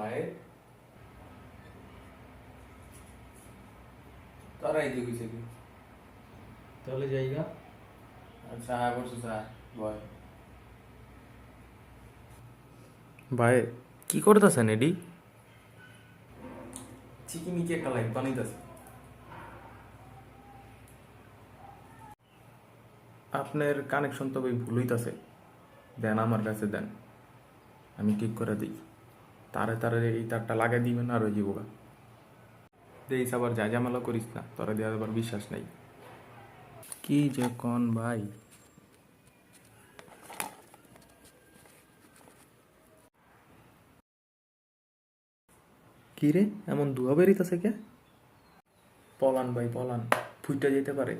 ভাই তারাই দিয়েছে কি তাহলে জায়গা আচ্ছা হ্যাঁ করছো স্যার বয় ভাই কি করতেছেন এডি চিকিমিকি একটা লাইক বানাইতেছে আপনার কানেকশন তো ভাই ভুল হইতাছে দেন আমার কাছে দেন আমি ঠিক করে দিই তারে তারে এই তারটা লাগাই দিবেন আর ওই যাবো দেইস আবার যা ঝামেলা করিস না তোরা দেওয়ার আবার বিশ্বাস নাই কি যে কন ভাই কি রে এমন ধোয়া বেরিতেছে কে পলান ভাই পলান ফুইটা যেতে পারে